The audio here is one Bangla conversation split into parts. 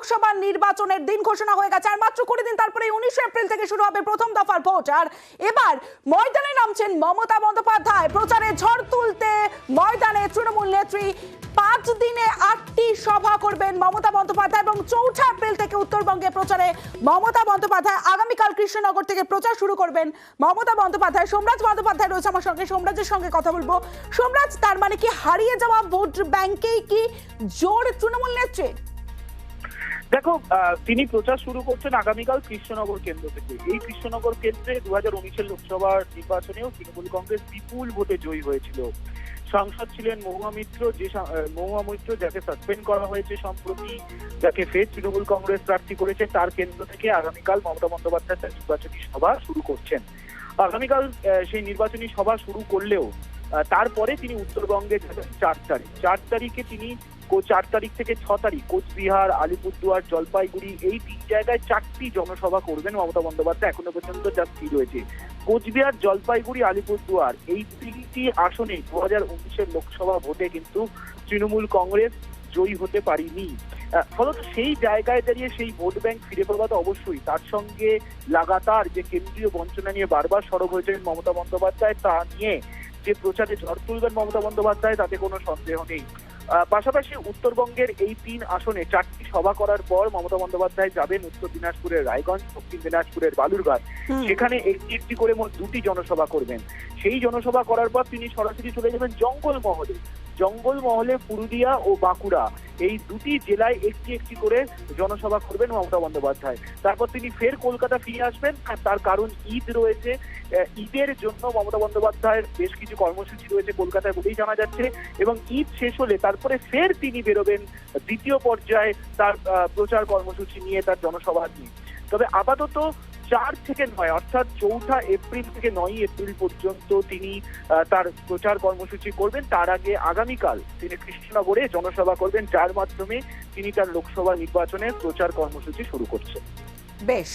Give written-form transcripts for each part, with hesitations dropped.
লোকসভা নির্বাচনের দিন ঘোষণা হয়ে গেছে আর মাত্র 20 দিন তারপরে 19 এপ্রিল থেকে শুরু হবে প্রথম দফার ভোট। আর এবার ময়দানে নামছেন মমতা বন্দ্যোপাধ্যায়। প্রচারে ঝড় তুলতে ময়দানে তৃণমূল নেত্রী 5 দিনে 8টি সভা করবেন মমতা বন্দ্যোপাধ্যায় এবং 4 এপ্রিল থেকে উত্তরবঙ্গে প্রচারে মমতা বন্দ্যোপাধ্যায়। আগামীকাল কৃষ্ণনগর থেকে প্রচার শুরু করবেন মমতা বন্দ্যোপাধ্যায়। সোমরাজ বন্দ্যোপাধ্যায় রয়েছে আমার সঙ্গে, সোমরাজের সঙ্গে কথা বলবো। সোমরাজ, তার মানে কি হারিয়ে যাওয়া ভোট ব্যাংকেই কি জোর তৃণমূল নেত্রীর? দেখো, তিনি প্রচার শুরু করছেন আগামীকাল কৃষ্ণনগর কেন্দ্র থেকে। এই কৃষ্ণনগর কেন্দ্রে 2019-এর লোকসভা নির্বাচনেও তৃণমূল কংগ্রেস বিপুল ভোটে জয়ী হয়েছিল। সাংসদ ছিলেন মহুয়া মিত্র, যাকে সাসপেন্ড করা হয়েছে সম্প্রতি, যাকে ফের তৃণমূল কংগ্রেস প্রার্থী করেছে। তার কেন্দ্র থেকে আগামীকাল মমতা বন্দ্যোপাধ্যায় তার নির্বাচনী সভা শুরু করছেন। আগামীকাল সেই নির্বাচনী সভা শুরু করলেও তারপরে তিনি উত্তরবঙ্গে যাবেন 4 তারিখে। তিনি 4 তারিখ থেকে 6 তারিখ কোচবিহার, আলিপুরদুয়ার, জলপাইগুড়ি এই 3 জায়গায় 4টি জনসভা করবেন মমতা বন্দ্যোপাধ্যায়। এখনো পর্যন্ত যা স্থির রয়েছে, কোচবিহার, জলপাইগুড়ি, আলিপুরদুয়ার এই 3টি আসনে 2019-এর লোকসভা ভোটে কিন্তু তৃণমূল কংগ্রেস জয়ী হতে পারেনি। ফলত সেই জায়গায় দাঁড়িয়ে সেই ভোট ব্যাংক ফিরে পাওয়া তো অবশ্যই। তার সঙ্গে লাগাতার যে কেন্দ্রীয় বঞ্চনা নিয়ে বারবার সরব হয়েছেন মমতা বন্দ্যোপাধ্যায়, তা নিয়ে যে প্রচারে ঝড় তুলবেন মমতা বন্দ্যোপাধ্যায় তাতে কোনো সন্দেহ নেই। পাশাপাশি উত্তরবঙ্গের এই 3 আসনে 4টি সভা করার পর মমতা বন্দ্যোপাধ্যায় যাবেন উত্তর দিনাজপুরের রায়গঞ্জ, দক্ষিণ দিনাজপুরের বালুরঘাট। সেখানে একটি করে মোট 2টি জনসভা করবেন। সেই জনসভা করার পর তিনি সরাসরি চলে যাবেন জঙ্গলমহলে পুরুলিয়া ও বাঁকুড়া এই 2টি জেলায় একটি করে জনসভা করবেন মমতা বন্দ্যোপাধ্যায়। তারপর তিনি ফের কলকাতা ফিরে আসবেন। তার কারণ ঈদ রয়েছে। ঈদের জন্য মমতা বন্দ্যোপাধ্যায়ের বেশ কিছু কর্মসূচি রয়েছে কলকাতায় বলেই জানা যাচ্ছে, এবং ঈদ শেষ হলে তারপরে ফের তিনি বেরোবেন দ্বিতীয় পর্যায়ে তার প্রচার কর্মসূচি নিয়ে, তার জনসভা নিয়ে। তবে আপাতত 4 থেকে 9 অর্থাৎ 4 এপ্রিল থেকে 9 এপ্রিল পর্যন্ত তিনি তার প্রচার কর্মসূচি করবেন। তার আগে আগামীকাল তিনি কৃষ্ণনগরে জনসভা করবেন, যার মাধ্যমে তিনি তার লোকসভা নির্বাচনের প্রচার কর্মসূচি শুরু করছেন। বেশ।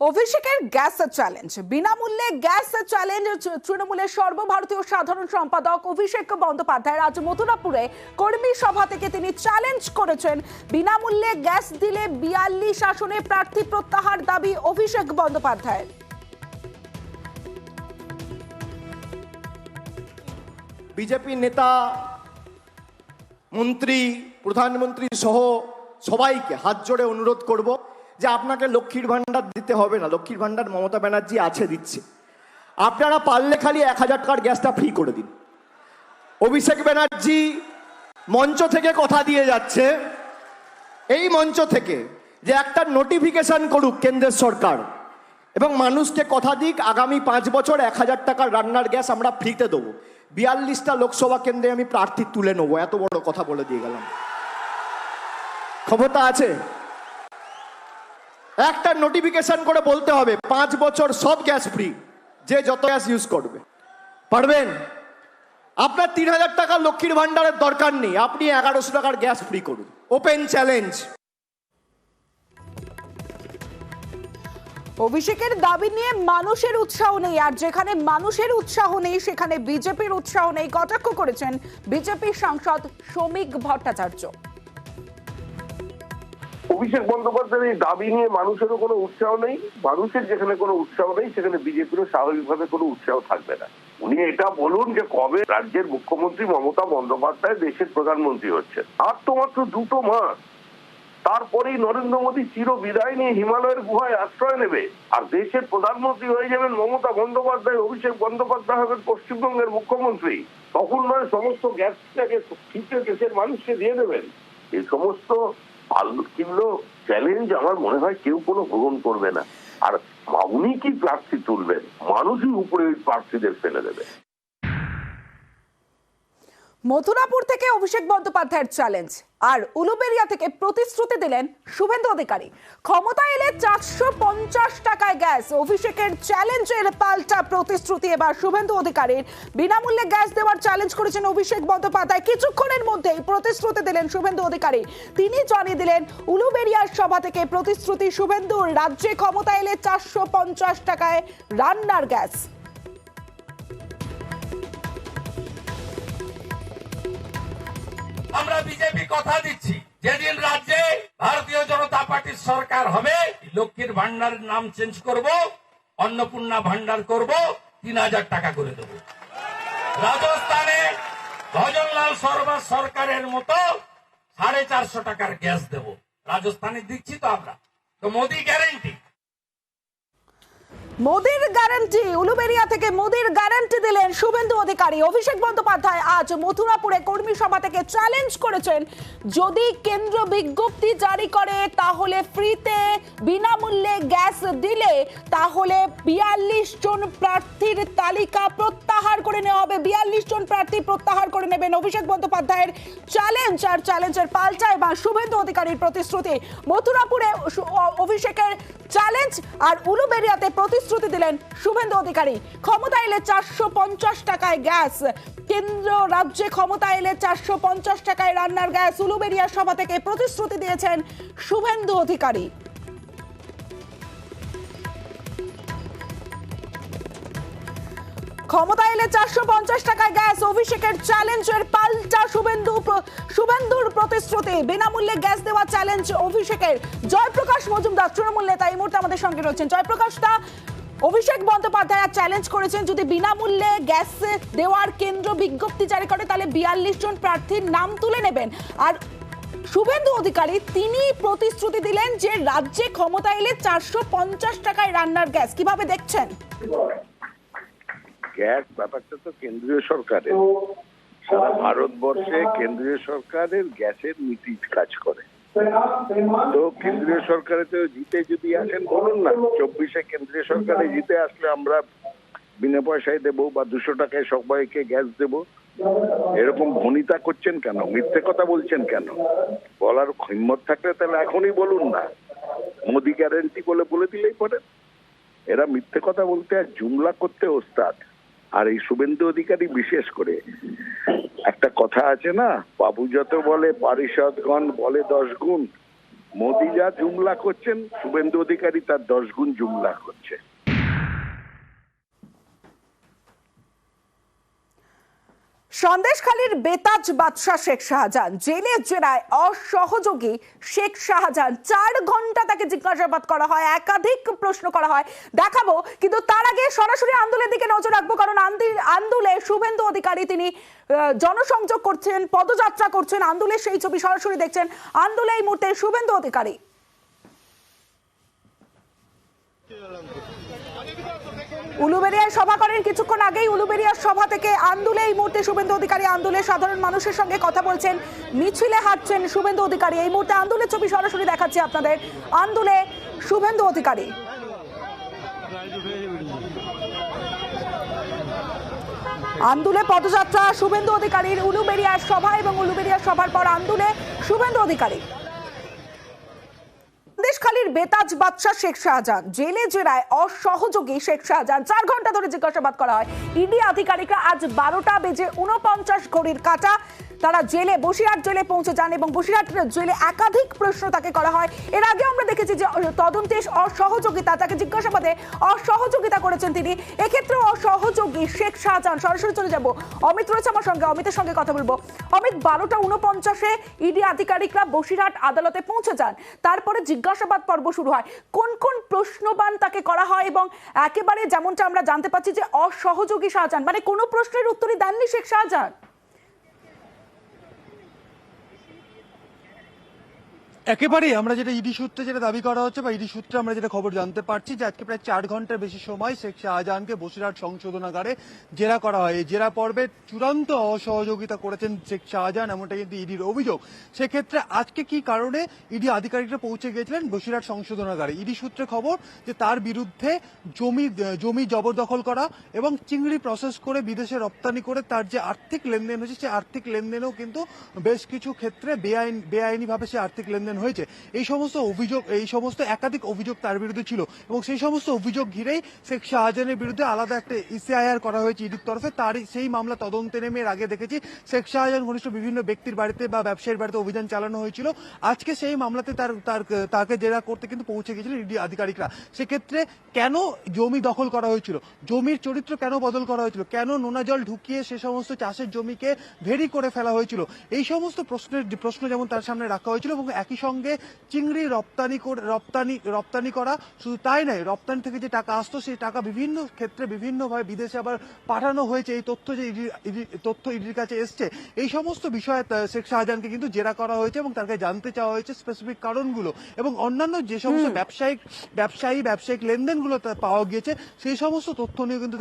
অভিষেকের গ্যাস চ্যালেঞ্জ, বিনামূল্যে গ্যাস চ্যালেঞ্জ তৃণমূলের সর্বভারতীয় সাধারণ সম্পাদক অভিষেক বন্দ্যোপাধ্যায় আজ মথুরাপুরে কর্মী সভা থেকে তিনি চ্যালেঞ্জ করেছেন। বিনামূল্যে গ্যাস দিলে 42 আসনে প্রার্থী প্রত্যাহার দাবি অভিষেক বন্দ্যোপাধ্যায়ের। বিজেপি নেতা, মন্ত্রী, প্রধানমন্ত্রী সহ সবাইকে হাত জোড়ে অনুরোধ করব যে আপনাকে লক্ষ্মীর ভান্ডার দিতে হবে না। লক্ষ্মীর ভান্ডার মমতা ব্যানার্জি আছে, দিচ্ছে। আপনারা পারলে খালি 1000 টাকার গ্যাসটা ফ্রি করে দিন। অভিষেক ব্যানার্জি মঞ্চ থেকে কথা দিয়ে যাচ্ছে, এই মঞ্চ থেকে, যে একটা নোটিফিকেশন করুক কেন্দ্রের সরকার এবং মানুষকে কথা দিক আগামী 5 বছর 1000 টাকার রান্নার গ্যাস আমরা ফ্রিতে দেবো। 42টা লোকসভা কেন্দ্রে আমি প্রার্থী তুলে নেবো, এত বড় কথা বলে দিয়ে গেলাম। ক্ষমতা আছে, একটা নোটিফিকেশন করে বলতে হবে 5 বছর সব গ্যাস ফ্রি, যে যত গ্যাস ইউজ করবে। পারবেন? আপনার 3000 টাকা লক্ষ্মীর ভান্ডারের দরকার নেই, আপনি 1100 টাকার গ্যাস ফ্রি করুন। Open challenge. অভিষেকের দাবি নিয়ে মানুষের উৎসাহ নেই, আর যেখানে মানুষের উৎসাহ নেই সেখানে বিজেপির উৎসাহ নেই, কটাক্ষ করেছেন বিজেপি সাংসদ শ্রমিক ভট্টাচার্য। অভিষেক বন্দ্যোপাধ্যায়ের এই দাবি নিয়ে মানুষেরও কোনো উৎসাহ নেই। মানুষের যেখানে কোনো উৎসাহ নেই সেখানে বিজেপিরও স্বাভাবিকভাবে কোনো উৎসাহ থাকবে না। উনি এটা বলুন যে কবে রাজ্যের মুখ্যমন্ত্রী মমতা বন্দ্যোপাধ্যায় দেশের প্রধানমন্ত্রী হচ্ছেন। আর তো মাত্র 2 মাস, তারপরেই নরেন্দ্র মোদী চির বিদায় নিয়ে হিমালয়ের গুহায় আশ্রয় নেবে, আর দেশের প্রধানমন্ত্রী হয়ে যাবেন মমতা বন্দ্যোপাধ্যায়। অভিষেক বন্দ্যোপাধ্যায় হবেন পশ্চিমবঙ্গের মুখ্যমন্ত্রী। তখন নয় সমস্ত গ্যাসটাকে ফিরে দেশের মানুষকে দিয়ে দেবেন। এই সমস্ত আল্লু চ্যালেঞ্জ আমার মনে হয় কেউ কোনো গ্রহণ করবে না। আর উনি কি প্রার্থী তুলবেন, মানুষই উপরে ওই প্রার্থীদের ফেলে দেবে। মথুরাপুর থেকে অভিষেক বন্দ্যোপাধ্যায়ের চ্যালেঞ্জ, আর উলুবেড়িয়া থেকে প্রতিশ্রুতি দিলেন শুভেন্দু অধিকারী। ক্ষমতা এলে 450 টাকায় গ্যাস, অভিষেকের চ্যালেঞ্জের পাল্টা প্রতিশ্রুতি এবার শুভেন্দু অধিকারীর। বিনামূল্যে গ্যাস দেওয়ার চ্যালেঞ্জ করেছেন অভিষেক বন্দ্যোপাধ্যায়। কিছুক্ষণের মধ্যেই প্রতিশ্রুতি দিলেন শুভেন্দু অধিকারী। তিনি জানিয়ে দিলেন উলুবেড়িয়ার সভা থেকে প্রতিশ্রুতি শুভেন্দুর, রাজ্যে ক্ষমতা এলে 450 টাকায় রান্নার গ্যাস। আমরা বিজেপি কথা দিচ্ছি, যেদিন রাজ্যে ভারতীয় জনতা পার্টির সরকার হবে, লক্ষ্মীর ভান্ডারের নাম চেঞ্জ করব, অন্নপূর্ণা ভান্ডার করব, 3000 টাকা করে দেব। রাজস্থানে ভজনলাল শর্মা সরকারের মতো 450 টাকার গ্যাস দেব। রাজস্থানে দিচ্ছি তো আমরা, তো মোদি গ্যারেন্টি। মোদির গ্যারান্টি, উলুবেড়িয়া থেকে মোদির গ্যারান্টি দিলেন শুভেন্দু অধিকারী। অভিষেক বন্দ্যোপাধ্যায় আজ মথুরাপুরে কর্মী সভা থেকে চ্যালেঞ্জ করেছেন, যদি কেন্দ্র বিজ্ঞপ্তি জারি করে তাহলে ফ্রিতে বিনামূল্যে গ্যাস দিলে তাহলে 42 জন প্রার্থীর তালিকা প্রত্যাহার করে নেওয়া হবে। 42 জন প্রার্থী প্রত্যাহার করে নেবেন। অভিষেক বন্দ্যোপাধ্যায়ের চ্যালেঞ্জ, আর চ্যালেঞ্জের পাল্টায় বা শুভেন্দু অধিকারীর প্রতিশ্রুতি। মথুরাপুরে অভিষেকের চ্যালেঞ্জ আর উলুবেড়িয়াতে প্রতিশ্রুতি দিলেন শুভেন্দু অধিকারী। ক্ষমতা এলে 450 টাকায় গ্যাস, কেন্দ্র রাজ্যে ক্ষমতা এলে 450 টাকায় রান্নার গ্যাস। উলুবেড়িয়া সভা থেকে প্রতিশ্রুতি দিয়েছেন শুভেন্দু অধিকারী। ক্ষমতা এলে 450 টাকায় গ্যাস, অভিষেকের চ্যালেঞ্জের পাল্টা শুভেন্দুর প্রতিশ্রুতি। বিনামূল্যে গ্যাস দেওয়া চ্যালেঞ্জ অভিষেকের। জয়প্রকাশ মজুমদার তৃণমূল নেতা এই মুহূর্তে আমাদের সঙ্গে রয়েছেন। জয়প্রকাশ দা, অভিষেক বন্দ্যোপাধ্যায় চ্যালেঞ্জ করেছেন, যদি বিনামূল্যে গ্যাস দেওয়ার কেন্দ্র বিজ্ঞপ্তি জারি করে তাহলে 42 জন প্রার্থীর নাম তুলে নেবেন। আর শুভেন্দু অধিকারী তিনি প্রতিশ্রুতি দিলেন যে রাজ্যে ক্ষমতা এলে 450 টাকায় রান্নার গ্যাস। কিভাবে দেখছেন? গ্যাস ব্যাপারটা তো কেন্দ্রীয় সরকারের, সারা ভারতবর্ষে কেন্দ্রীয় সরকারের গ্যাসের নীতি কাজ করে। তো কেন্দ্রীয় সরকারে তো জিতে যদি আসেন বলুন না, 24-এ কেন্দ্রীয় সরকারে জিতে আসলে আমরা বিনা পয়সায় দেবো বা 200 টাকায় সবাইকে গ্যাস দেবো। এরকম ভনিতা করছেন কেন? মিথ্যে কথা বলছেন কেন? বলার হিম্মত থাকলে তাহলে এখনই বলুন না, মোদি গ্যারেন্টি বলে দিলেই পরে। এরা মিথ্যে কথা বলতে আর জুমলা করতে ওস্তাদ। আর এই শুভেন্দু অধিকারী বিশেষ করে, একটা কথা আছে না, বাবু যত বলে পারিষদগণ বলে 10 গুণ। মোদি যা জুমলা করছেন, শুভেন্দু অধিকারী তার 10 গুণ জুমলা করছে। সন্দেশখালীর বেতাজ বাদশাহ শেখ শাহজাহান জেলে জেরায় অসহযোগী শেখ শাহজাহান 4 ঘন্টা তাকে জিজ্ঞাসাবাদ করা হয়, একাধিক প্রশ্ন করা হয়, দেখাবো। কিন্তু তার আগে সরাসরি আন্দোলনের দিকে নজর রাখবো, কারণ আন্দোলনে শুভেন্দু অধিকারী তিনি জনসংযোগ করছেন, পদযাত্রা করছেন। আন্দোলনের সেই ছবি সরাসরি দেখছেন। আন্দোলনে এই মুহূর্তে শুভেন্দু অধিকারী উলুবেড়িয়ায় সভা করেন। কিছুক্ষণ আগেই উলুবেড়িয়ার সভা থেকে আন্দোলনে এই মুহূর্তে শুভেন্দু অধিকারী আন্দোলনের সাধারণ মানুষের সঙ্গে কথা বলছেন, মিছিলে হাঁটছেন শুভেন্দু অধিকারী। এই মুহূর্তে আন্দোলনের ছবি সরাসরি দেখাচ্ছি আপনাদের। আন্দোলনে শুভেন্দু অধিকারী আন্দোলনে পদযাত্রা শুভেন্দু অধিকারীর, উলুবেড়িয়ার সভা এবং উলুবেড়িয়ার সভার পর আন্দোলনে শুভেন্দু অধিকারী। সন্দেশখালীর বেতাজ বাদশাহ শেখ শাহজাহান জেলে জেরায় অসহযোগী শেখ শাহজাহান 4 ঘন্টা ধরে জিজ্ঞাসাবাদ করা হয়। ইডি আধিকারিকরা আজ 12:49 ঘড়ির কাঁটা তারা জেলে, বসিরহাট জেলে পৌঁছে যান এবং বসিরহাট জেলে একাধিক প্রশ্ন তাকে করা হয়। এর আগে আমরা দেখেছি যে তদন্তে অসহযোগিতা, তাকে জিজ্ঞাসাবাদে অসহযোগিতা করেছেন তিনি। এক্ষেত্রে অসহযোগী শেখ শাহজাহান। সরাসরি চলে যাব, অমিত রয়েছে আমার সঙ্গে, অমিতের সঙ্গে কথা বলবো। অমিত, 12:49 ইডি আধিকারিকরা বসিরহাট আদালতে পৌঁছে যান, তারপরে জিজ্ঞাসাবাদ পর্ব শুরু হয়। কোন কোন প্রশ্নবান তাকে করা হয় এবং একেবারে যেমনটা আমরা জানতে পাচ্ছি যে অসহযোগী শাহজাহান, মানে কোনো প্রশ্নের উত্তরই দেননি শেখ শাহজাহান। একেবারেই আমরা যেটা ইডি সূত্রে যেটা দাবি করা হচ্ছে বা ইডি সূত্রে আমরা যেটা খবর জানতে পারছি যে আজকে প্রায় 4 ঘন্টার বেশি সময় শেখ শাহজাহানকে বসিরহাট সংশোধনাগারে জেরা করা হয়। এই জেরা পর্বে চূড়ান্ত অসহযোগিতা করেছেন শেখ শাহজাহান, এমনটা কিন্তু ইডির অভিযোগ। সেক্ষেত্রে আজকে কি কারণে ইডি আধিকারিকরা পৌঁছে গিয়েছিলেন বসিরহাট সংশোধনাগারে? ইডি সূত্রে খবর যে তার বিরুদ্ধে জমি জবরদখল করা এবং চিংড়ি প্রসেস করে বিদেশে রপ্তানি করে তার যে আর্থিক লেনদেন হয়েছে, সেই আর্থিক লেনদেনও কিন্তু বেশ কিছু ক্ষেত্রে বেআইনিভাবে সে আর্থিক লেনদেন লেনদেন হয়েছে, এই সমস্ত একাধিক অভিযোগ তার বিরুদ্ধে ছিল এবং সেই সমস্ত অভিযোগ ঘিরেই শেখ শাহজাহানের বিরুদ্ধে আলাদা একটা ইসিআইআর করা হয়েছে ইডির তরফে। তার সেই মামলা তদন্তে নেমে এর আগে দেখেছি শেখ শাহজাহান ঘনিষ্ঠ বিভিন্ন ব্যক্তির বাড়িতে বা ব্যবসায়ীর বাড়িতে অভিযান চালানো হয়েছিল। আজকে সেই মামলাতে তাকে জেরা করতে কিন্তু পৌঁছে গিয়েছিলেন ইডি আধিকারিকরা। সেক্ষেত্রে কেন জমি দখল করা হয়েছিল, জমির চরিত্র কেন বদল করা হয়েছিল, কেন নোনা জল ঢুকিয়ে সে সমস্ত চাষের জমিকে ভেরি করে ফেলা হয়েছিল, এই সমস্ত প্রশ্ন যেমন তার সামনে রাখা হয়েছিল। এবং একই সঙ্গে চিংড়ি রপ্তানি করা, শুধু তাই নয়, রপ্তানি থেকে যে টাকা আসতো সেই টাকা বিভিন্ন ক্ষেত্রে বিভিন্নভাবে বিদেশে আবার পাঠানো হয়েছে, এই তথ্য ইডির কাছে এসছে। এই সমস্ত বিষয়ে শেখ শাহজাহানকে কিন্তু জেরা করা হয়েছে এবং তাকে জানতে চাওয়া হয়েছে স্পেসিফিক কারণগুলো এবং অন্যান্য যে সমস্ত ব্যবসায়িক লেনদেনগুলো পাওয়া গিয়েছে সেই সমস্ত তথ্য নিয়ে কিন্তু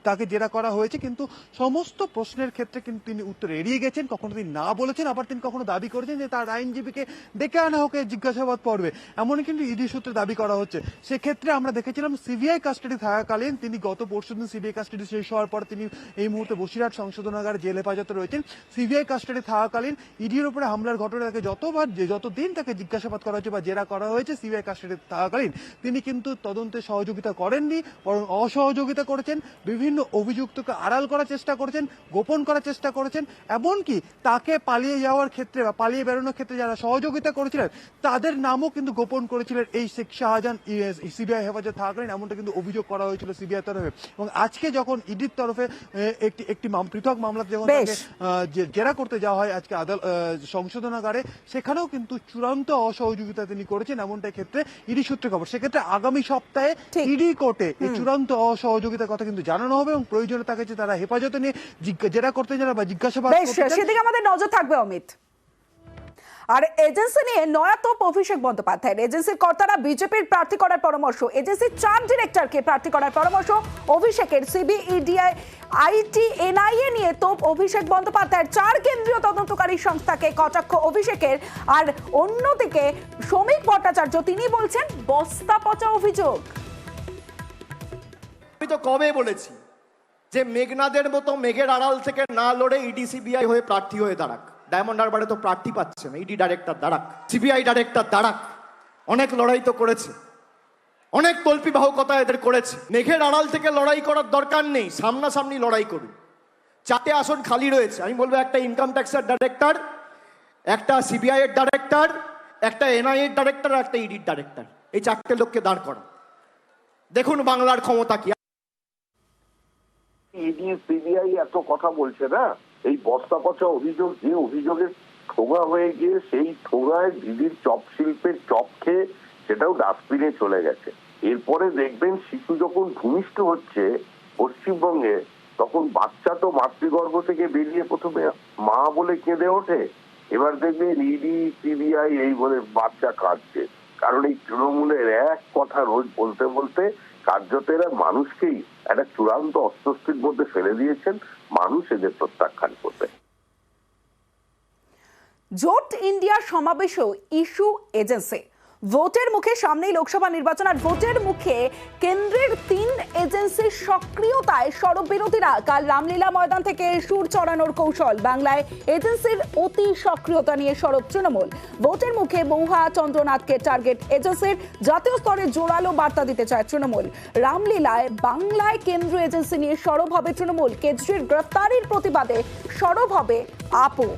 তাকে জেরা করা হয়েছে। কিন্তু সমস্ত প্রশ্নের ক্ষেত্রে কিন্তু তিনি উত্তর এড়িয়ে গেছেন, কখনো তিনি না বলেছেন, আবার তিনি কখনো দাবি করেছেন যে তার আইনজীবীকে ডেকে আনা হোক জিজ্ঞাসাবাদ পর্বে, এমনই কিন্তু ইডি সূত্রে দাবি করা হচ্ছে। সেক্ষেত্রে আমরা দেখেছিলাম সিবিআই কাস্টাডি থাকাকালীন, তিনি গত পরশুদিন সিবিআই কাস্টাডি শেষ হওয়ার পর তিনি এই মুহূর্তে বসিরহাট সংশোধনাগারে জেল হেফাজতে রয়েছেন। সিবিআই কাস্টাডি থাকাকালীন ইডির উপরে হামলার ঘটনায় তাকে যতদিন তাকে জিজ্ঞাসাবাদ করা হয়েছে বা জেরা করা হয়েছে সিবিআই কাস্টাডি থাকাকালীন, তিনি কিন্তু তদন্তে সহযোগিতা করেননি, বরং অসহযোগিতা করেছেন, বিভিন্ন অভিযুক্তকে আড়াল করার চেষ্টা করেছেন, গোপন করার চেষ্টা করেছেন, এমনকি তাকে পালিয়ে যাওয়ার ক্ষেত্রে বা পালিয়ে বেরোনোর ক্ষেত্রে যারা সহযোগিতা করেছিলেন তাদের নামও কিন্তু গোপন করেছিলেন এই শেখ শাহজাহান সিবিআই হেফাজতে থাকাকালীন, এমনটা কিন্তু অভিযোগ করা হয়েছিল সিবিআই তরফে। এবং আজকে যখন ইডির তরফে একটি পৃথক মামলাতে যখন তাকে জেরা করতে যাওয়া হয় আজকে সংশোধনাগারে, সেখানেও কিন্তু চূড়ান্ত অসহযোগিতা তিনি করেছেন, এমনটা ক্ষেত্রে ইডি সূত্রে খবর। সেক্ষেত্রে আগামী সপ্তাহে ইডি কোর্টে এই চূড়ান্ত অসহযোগিতার কথা কিন্তু জানানো হবে এবং প্রয়োজনে তাকে তারা হেফাজতে নিয়ে জেরা করতে যারা বা জিজ্ঞাসাবাদ সেদিকে আমাদের নজর থাকবে অমিত। আর এজেন্সি নিয়ে নয়া তোপ অভিষেক বন্দ্যোপাধ্যায়ের, এজেন্সির কর্তারা বিজেপির প্রার্থী করার পরামর্শ, এজেন্সির 4 ডিরেক্টরকে প্রার্থী করার পরামর্শ অভিষেকের। সিবিইডিআই আইটি এনআইএ নিয়ে তোপ অভিষেক বন্দ্যোপাধ্যায়ের, 4 কেন্দ্রীয় তদন্তকারী সংস্থাকে কটাক্ষ অভিষেকের। আর অন্যদিকে শ্রমিক ভট্টাচার্য তিনি বলছেন বস্তা পচা অভিযোগ। আমি তো কবে বলেছি যে মেঘনাদের মতো মেঘের আড়াল থেকে না লড়ে ইডি সিবিআই হয়ে প্রার্থী হয়ে দাঁড়াক। ডায়মন্ড হারবারে তো প্রার্থী পাচ্ছে না, ইডি ডাইরেক্টর দাঁড়াক, সিবিআই ডাইরেক্টর দাঁড়াক। অনেক লড়াই তো করেছে, অনেক তল্পি বাহকতা এদের করেছে। মেঘের আড়াল থেকে লড়াই করার দরকার নেই, সামনাসামনি লড়াই করুন। 4টে আসন খালি রয়েছে, আমি বলবো একটা ইনকাম ট্যাক্সের ডাইরেক্টর, একটা সিবিআই এর ডাইরেক্টর, একটা এনআইএ এর ডাইরেক্টর, একটা ইডির ডাইরেক্টর। এই 4টে লোককে দাঁড় করা, দেখুন বাংলার ক্ষমতা কি। ইডি সিবিআই এত কথা বলছে না, এই বস্তা পচা অভিযোগ, যে অভিযোগের ঠোঙা হয়ে গিয়ে সেই ঠোঙায় দিদির চপ শিল্পের চপ খেয়ে সেটাও ডাস্টবিনে চলে গেছে। এরপরে দেখবেন শিশু যখন ভূমিষ্ঠ হচ্ছে পশ্চিমবঙ্গে, তখন বাচ্চা তো মাতৃগর্ভ থেকে বেরিয়ে প্রথমে মা বলে কেঁদে ওঠে, এবার দেখবেন ইডি সিবিআই এই বলে বাচ্চা কাঁদছে। কারণ এই তৃণমূলের এক কথা রোজ বলতে বলতে কার্যত এরা মানুষকেই একটা চূড়ান্ত অস্বস্তির মধ্যে ফেলে দিয়েছেন। মানুষ এদের প্রত্যাখ্যান করবে। জোট ইন্ডিয়া সমাবেশেও ইস্যু এজেন্সি। ভোটের মুখে সামনেই লোকসভা নির্বাচন, আর ভোটের মুখে কেন্দ্রের 3 এজেন্সির সক্রিয়তায় সরব বিরোধীরা। কাল রামলীলা ময়দান থেকে সুর চড়ানোর কৌশল, বাংলায় এজেন্সির অতি সক্রিয়তা নিয়ে সরব তৃণমূল। ভোটের মুখে মৌহা চন্দ্রনাথকে টার্গেট এজেন্সির, জাতীয় স্তরে জোরালো বার্তা দিতে চায় তৃণমূল। রামলীলায় বাংলায় কেন্দ্রীয় এজেন্সি নিয়ে সরব হবে তৃণমূল। কেজরির গ্রেফতারির প্রতিবাদে সরব হবে আপও।